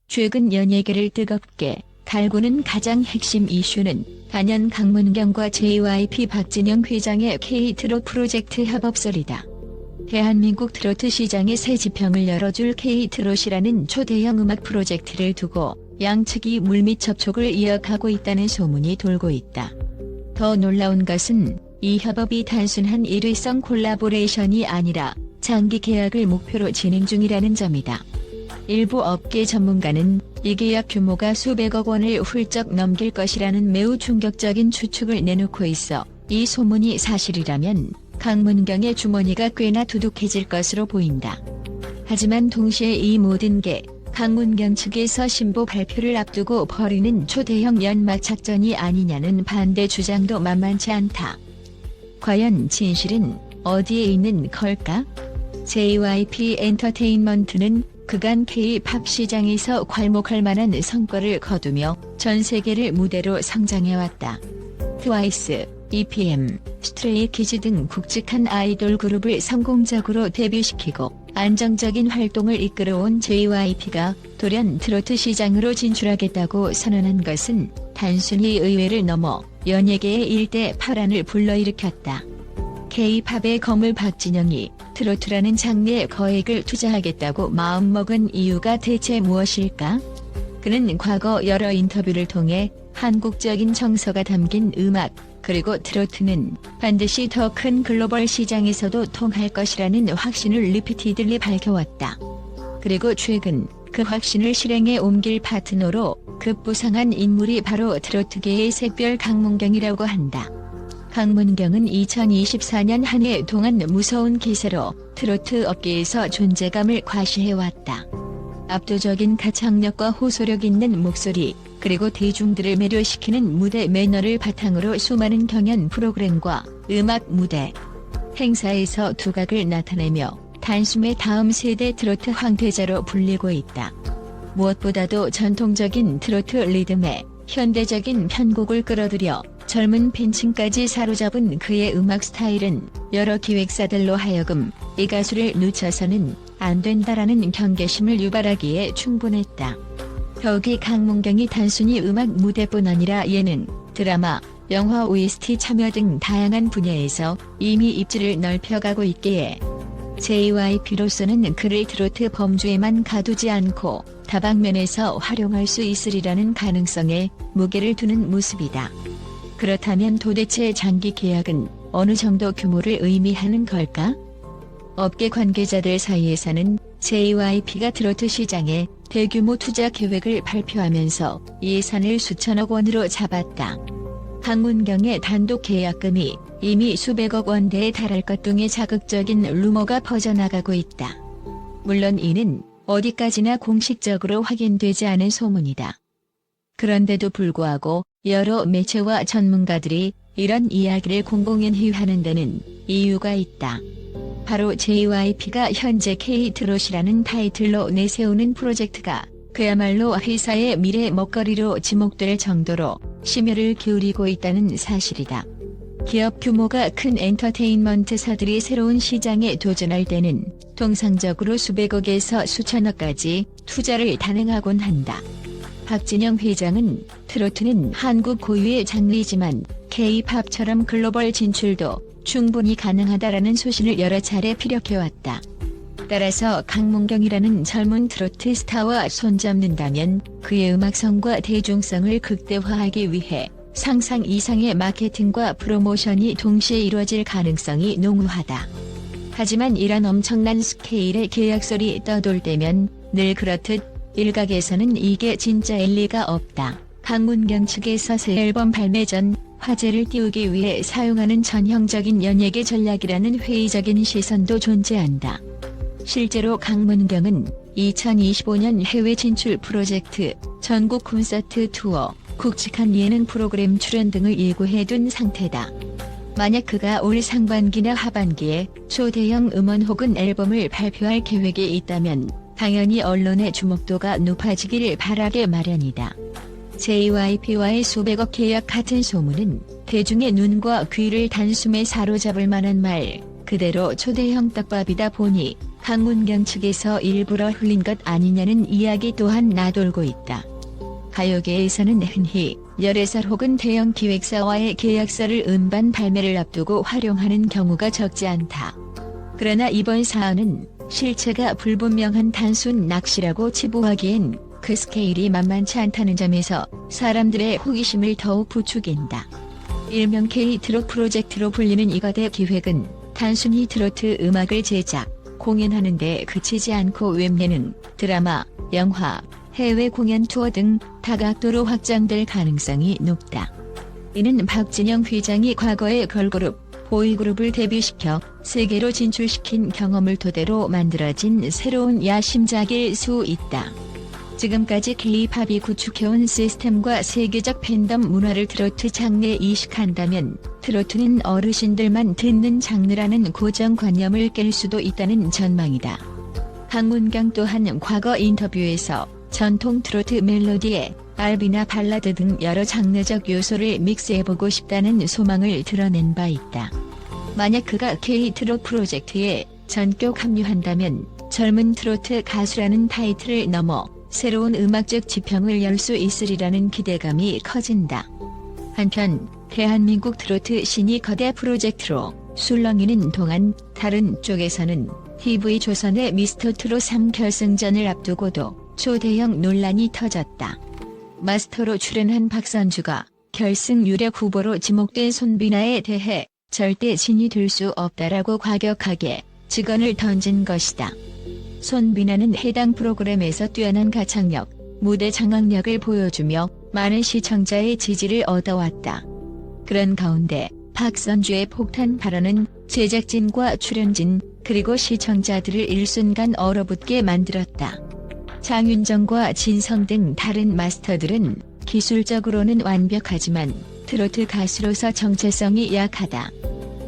최근 연예계를 뜨겁게 달구는 가장 핵심 이슈는 단연 강문경과 JYP 박진영 회장의 K-트롯 프로젝트 협업설이다. 대한민국 트로트 시장의 새 지평을 열어줄 K-트롯이라는 초대형 음악 프로젝트를 두고 양측이 물밑 접촉을 이어가고 있다는 소문이 돌고 있다. 더 놀라운 것은 이 협업이 단순한 일회성 콜라보레이션이 아니라 장기 계약을 목표로 진행 중이라는 점이다. 일부 업계 전문가는 이 계약 규모가 수백억 원을 훌쩍 넘길 것이라는 매우 충격적인 추측을 내놓고 있어 이 소문이 사실이라면 강문경의 주머니가 꽤나 두둑해질 것으로 보인다. 하지만 동시에 이 모든 게 강문경 측에서 신보 발표를 앞두고 벌이는 초대형 연막 작전이 아니냐는 반대 주장도 만만치 않다. 과연 진실은 어디에 있는 걸까? JYP 엔터테인먼트는 그간 K-팝 시장에서 괄목할 만한 성과를 거두며 전 세계를 무대로 성장해왔다. 트와이스, EPM, 스트레이키즈 등 굵직한 아이돌 그룹을 성공적으로 데뷔시키고 안정적인 활동을 이끌어온 JYP가 돌연 트로트 시장으로 진출하겠다고 선언한 것은 단순히 의외를 넘어 연예계의 일대 파란을 불러일으켰다. K-팝의 거물 박진영이 트로트라는 장르에 거액을 투자하겠다고 마음먹은 이유가 대체 무엇일까? 그는 과거 여러 인터뷰를 통해 한국적인 정서가 담긴 음악, 그리고 트로트는 반드시 더 큰 글로벌 시장에서도 통할 것이라는 확신을 리피티들리 밝혀왔다. 그리고 최근 그 확신을 실행에 옮길 파트너로 급부상한 인물이 바로 트로트계의 샛별 강문경이라고 한다. 강문경은 2024년 한 해 동안 무서운 기세로 트로트 업계에서 존재감을 과시해왔다. 압도적인 가창력과 호소력 있는 목소리, 그리고 대중들을 매료시키는 무대 매너를 바탕으로 수많은 경연 프로그램과 음악 무대, 행사에서 두각을 나타내며 단숨에 다음 세대 트로트 황태자로 불리고 있다. 무엇보다도 전통적인 트로트 리듬에 현대적인 편곡을 끌어들여 젊은 팬층까지 사로잡은 그의 음악 스타일은 여러 기획사들로 하여금 이 가수를 놓쳐서는 안 된다라는 경계심을 유발하기에 충분했다. 더욱이 강문경이 단순히 음악 무대뿐 아니라 예능, 드라마, 영화 OST 참여 등 다양한 분야에서 이미 입지를 넓혀가고 있기에 JYP로서는 그를 트로트 범주에만 가두지 않고 다방면에서 활용할 수 있으리라는 가능성에 무게를 두는 모습이다. 그렇다면 도대체 장기 계약은 어느 정도 규모를 의미하는 걸까? 업계 관계자들 사이에서는 JYP가 트로트 시장에 대규모 투자 계획을 발표하면서 예산을 수천억 원으로 잡았다. 강문경의 단독 계약금이 이미 수백억 원대에 달할 것 등의 자극적인 루머가 퍼져나가고 있다. 물론 이는 어디까지나 공식적으로 확인되지 않은 소문이다. 그런데도 불구하고 여러 매체와 전문가들이 이런 이야기를 공공연히 하는 데는 이유가 있다. 바로 JYP가 현재 K-트롯이라는 타이틀로 내세우는 프로젝트가 그야말로 회사의 미래 먹거리로 지목될 정도로 심혈을 기울이고 있다는 사실이다. 기업 규모가 큰 엔터테인먼트사들이 새로운 시장에 도전할 때는 통상적으로 수백억에서 수천억까지 투자를 단행하곤 한다. 박진영 회장은 트로트는 한국 고유의 장르이지만 K-팝처럼 글로벌 진출도 충분히 가능하다라는 소신을 여러 차례 피력해왔다. 따라서 강문경이라는 젊은 트로트 스타와 손잡는다면 그의 음악성과 대중성을 극대화하기 위해 상상 이상의 마케팅과 프로모션이 동시에 이루어질 가능성이 농후하다. 하지만 이런 엄청난 스케일의 계약설이 떠돌 때면 늘 그렇듯 일각에서는 이게 진짜일 리가 없다. 강문경 측에서 새 앨범 발매 전 화제를 띄우기 위해 사용하는 전형적인 연예계 전략이라는 회의적인 시선도 존재한다. 실제로 강문경은 2025년 해외 진출 프로젝트, 전국 콘서트 투어, 굵직한 예능 프로그램 출연 등을 예고해둔 상태다. 만약 그가 올 상반기나 하반기에 초대형 음원 혹은 앨범을 발표할 계획이 있다면 당연히 언론의 주목도가 높아지기를 바라게 마련이다. JYP와의 수백억 계약 같은 소문은 대중의 눈과 귀를 단숨에 사로잡을 만한 말, 그대로 초대형 떡밥이다 보니 강문경 측에서 일부러 흘린 것 아니냐는 이야기 또한 나돌고 있다. 가요계에서는 흔히 열애설 혹은 대형 기획사와의 계약서를 음반 발매를 앞두고 활용하는 경우가 적지 않다. 그러나 이번 사안은 실체가 불분명한 단순 낚시라고 치부하기엔 그 스케일이 만만치 않다는 점에서 사람들의 호기심을 더욱 부추긴다. 일명 K-트롯 프로젝트로 불리는 이 거대 기획은 단순히 트로트 음악을 제작, 공연하는 데 그치지 않고 웹예능, 드라마, 영화, 해외 공연 투어 등 다각도로 확장될 가능성이 높다. 이는 박진영 회장이 과거에 걸그룹, 보이그룹을 데뷔시켜 세계로 진출시킨 경험을 토대로 만들어진 새로운 야심작일 수 있다. 지금까지 K-팝이 구축해온 시스템과 세계적 팬덤 문화를 트로트 장르에 이식한다면 트로트는 어르신들만 듣는 장르라는 고정관념을 깰 수도 있다는 전망이다. 강문경 또한 과거 인터뷰에서 전통 트로트 멜로디에 R&B나 발라드 등 여러 장르적 요소를 믹스해보고 싶다는 소망을 드러낸 바 있다. 만약 그가 K-트롯 프로젝트에 전격 합류한다면 젊은 트로트 가수라는 타이틀을 넘어 새로운 음악적 지평을 열 수 있으리라는 기대감이 커진다. 한편 대한민국 트로트 신이 거대 프로젝트로 술렁이는 동안 다른 쪽에서는 TV조선의 미스터트롯 3 결승전을 앞두고도 초대형 논란이 터졌다. 마스터로 출연한 박선주가 결승 유력 후보로 지목된 손비나에 대해 절대 신이 될 수 없다라고 과격하게 직언을 던진 것이다. 손비나는 해당 프로그램에서 뛰어난 가창력, 무대 장악력을 보여주며 많은 시청자의 지지를 얻어왔다. 그런 가운데 박선주의 폭탄 발언은 제작진과 출연진 그리고 시청자들을 일순간 얼어붙게 만들었다. 장윤정과 진성 등 다른 마스터들은 기술적으로는 완벽하지만 트로트 가수로서 정체성이 약하다.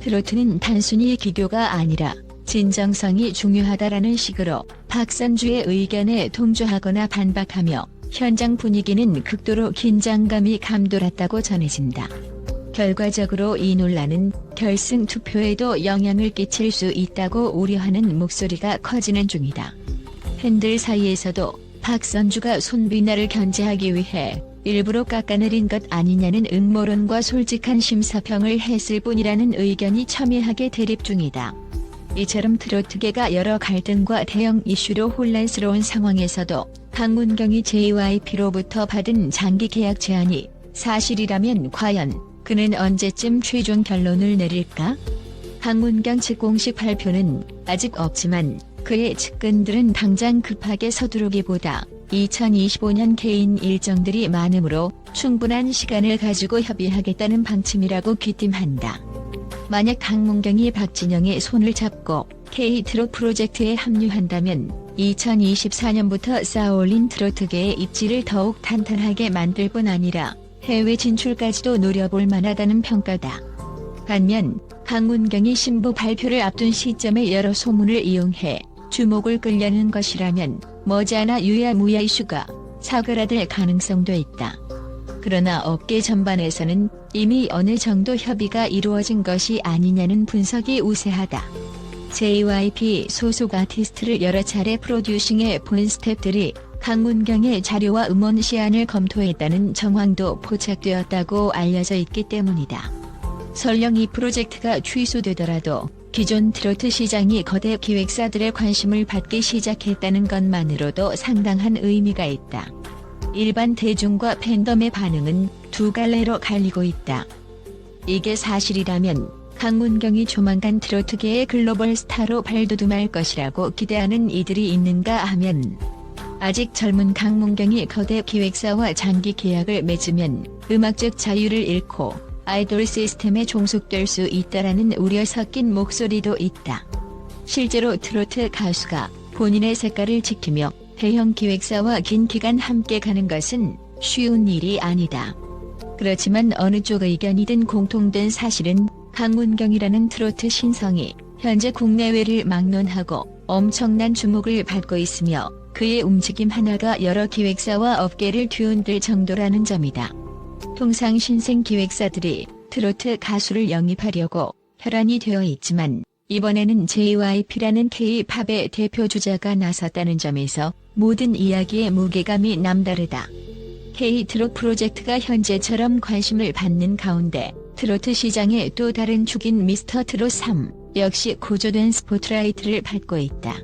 트로트는 단순히 기교가 아니라 진정성이 중요하다라는 식으로 박선주의 의견에 동조하거나 반박하며 현장 분위기는 극도로 긴장감이 감돌았다고 전해진다. 결과적으로 이 논란은 결승 투표에도 영향을 끼칠 수 있다고 우려하는 목소리가 커지는 중이다. 팬들 사이에서도 박선주가 손비나를 견제하기 위해 일부러 깎아내린 것 아니냐는 음모론과 솔직한 심사평을 했을 뿐이라는 의견이 첨예하게 대립 중이다. 이처럼 트로트계가 여러 갈등과 대형 이슈로 혼란스러운 상황에서도 강문경이 JYP로부터 받은 장기 계약 제안이 사실이라면 과연 그는 언제쯤 최종 결론을 내릴까? 강문경 측 공식 발표는 아직 없지만 그의 측근들은 당장 급하게 서두르기보다 2025년 개인 일정들이 많으므로 충분한 시간을 가지고 협의하겠다는 방침이라고 귀띔한다. 만약 강문경이 박진영의 손을 잡고 K-트롯 프로젝트에 합류한다면 2024년부터 쌓아올린 트로트계의 입지를 더욱 탄탄하게 만들 뿐 아니라 해외 진출까지도 노려볼 만하다는 평가다. 반면 강문경이 신부 발표를 앞둔 시점에 여러 소문을 이용해 주목을 끌려는 것이라면 머지않아 유야무야 이슈가 사그라들 가능성도 있다. 그러나 업계 전반에서는 이미 어느 정도 협의가 이루어진 것이 아니냐는 분석이 우세하다. JYP 소속 아티스트를 여러 차례 프로듀싱해 본 스태프들이 강문경의 자료와 음원 시안을 검토했다는 정황도 포착되었다고 알려져 있기 때문이다. 설령 이 프로젝트가 취소되더라도 기존 트로트 시장이 거대 기획사들의 관심을 받기 시작했다는 것만으로도 상당한 의미가 있다. 일반 대중과 팬덤의 반응은 두 갈래로 갈리고 있다. 이게 사실이라면 강문경이 조만간 트로트계의 글로벌 스타로 발돋움할 것이라고 기대하는 이들이 있는가 하면 아직 젊은 강문경이 거대 기획사와 장기 계약을 맺으면 음악적 자유를 잃고 아이돌 시스템에 종속될 수 있다라는 우려 섞인 목소리도 있다. 실제로 트로트 가수가 본인의 색깔을 지키며 대형 기획사와 긴 기간 함께 가는 것은 쉬운 일이 아니다. 그렇지만 어느 쪽 의견이든 공통된 사실은 강문경이라는 트로트 신성이 현재 국내외를 막론하고 엄청난 주목을 받고 있으며 그의 움직임 하나가 여러 기획사와 업계를 뒤흔들 정도라는 점이다. 통상 신생 기획사들이 트로트 가수를 영입하려고 혈안이 되어 있지만 이번에는 JYP라는 K-팝의 대표 주자가 나섰다는 점에서 모든 이야기의 무게감이 남다르다. K-트롯 프로젝트가 현재처럼 관심을 받는 가운데 트로트 시장의 또 다른 축인 미스터 트롯 3 역시 고조된 스포트라이트를 받고 있다.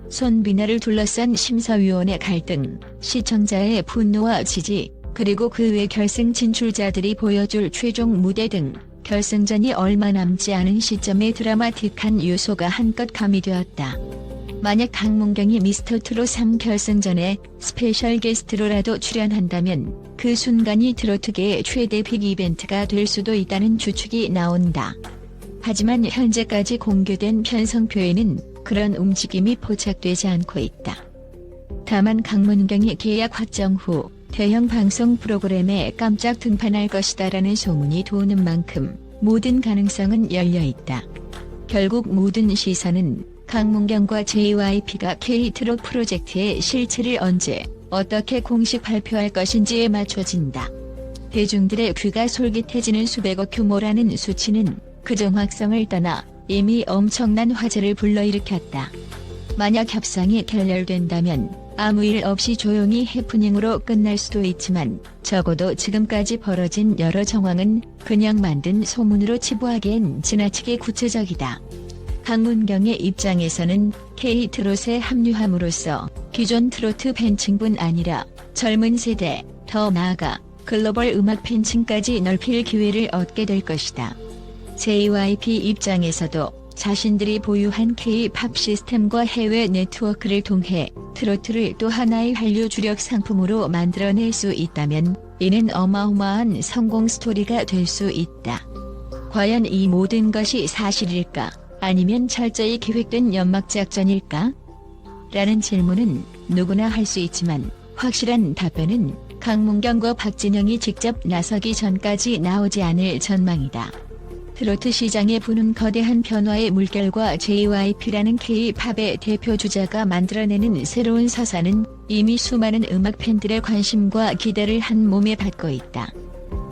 손비나를 둘러싼 심사위원의 갈등, 시청자의 분노와 지지, 그리고 그 외 결승 진출자들이 보여줄 최종 무대 등 결승전이 얼마 남지 않은 시점의 드라마틱한 요소가 한껏 가미되었다. 만약 강문경이 미스터 트롯 3 결승전에 스페셜 게스트로라도 출연한다면 그 순간이 트로트계의 최대 빅 이벤트가 될 수도 있다는 추측이 나온다. 하지만 현재까지 공개된 편성표에는 그런 움직임이 포착되지 않고 있다. 다만 강문경이 계약 확정 후 대형 방송 프로그램에 깜짝 등판할 것이다라는 소문이 도는 만큼 모든 가능성은 열려있다. 결국 모든 시선은 강문경과 JYP가 K-트롯 프로젝트의 실체를 언제, 어떻게 공식 발표할 것인지에 맞춰진다. 대중들의 귀가 솔깃해지는 수백억 규모라는 수치는 그 정확성을 떠나 이미 엄청난 화제를 불러일으켰다. 만약 협상이 결렬된다면 아무 일 없이 조용히 해프닝으로 끝날 수도 있지만 적어도 지금까지 벌어진 여러 정황은 그냥 만든 소문으로 치부하기엔 지나치게 구체적이다. 강문경의 입장에서는 K-트롯에 합류함으로써 기존 트로트 팬층뿐 아니라 젊은 세대, 더 나아가 글로벌 음악 팬층까지 넓힐 기회를 얻게 될 것이다. JYP 입장에서도 자신들이 보유한 K-팝 시스템과 해외 네트워크를 통해 트로트를 또 하나의 한류 주력 상품으로 만들어낼 수 있다면 이는 어마어마한 성공 스토리가 될 수 있다. 과연 이 모든 것이 사실일까? 아니면 철저히 계획된 연막작전일까? 라는 질문은 누구나 할 수 있지만 확실한 답변은 강문경과 박진영이 직접 나서기 전까지 나오지 않을 전망이다. 트로트 시장에 부는 거대한 변화의 물결과 JYP라는 K-팝의 대표 주자가 만들어내는 새로운 서사는 이미 수많은 음악 팬들의 관심과 기대를 한 몸에 받고 있다.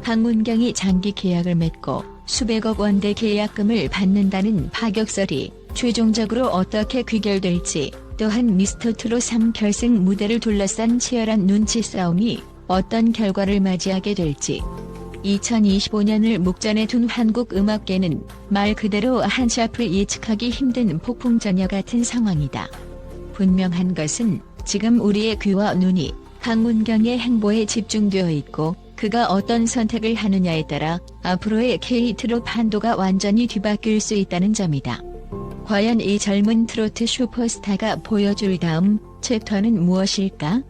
강문경이 장기 계약을 맺고 수백억 원대 계약금을 받는다는 파격설이 최종적으로 어떻게 귀결될지, 또한 미스터 트롯 3 결승 무대를 둘러싼 치열한 눈치 싸움이 어떤 결과를 맞이하게 될지 2025년을 목전에 둔 한국 음악계는 말 그대로 한치 앞을 예측하기 힘든 폭풍전야 같은 상황이다. 분명한 것은 지금 우리의 귀와 눈이 강문경의 행보에 집중되어 있고 그가 어떤 선택을 하느냐에 따라 앞으로의 K-트롯 판도가 완전히 뒤바뀔 수 있다는 점이다. 과연 이 젊은 트로트 슈퍼스타가 보여줄 다음 챕터는 무엇일까?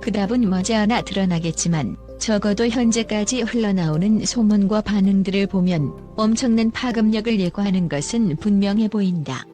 그 답은 머지않아 드러나겠지만 적어도 현재까지 흘러나오는 소문과 반응들을 보면 엄청난 파급력을 예고하는 것은 분명해 보인다.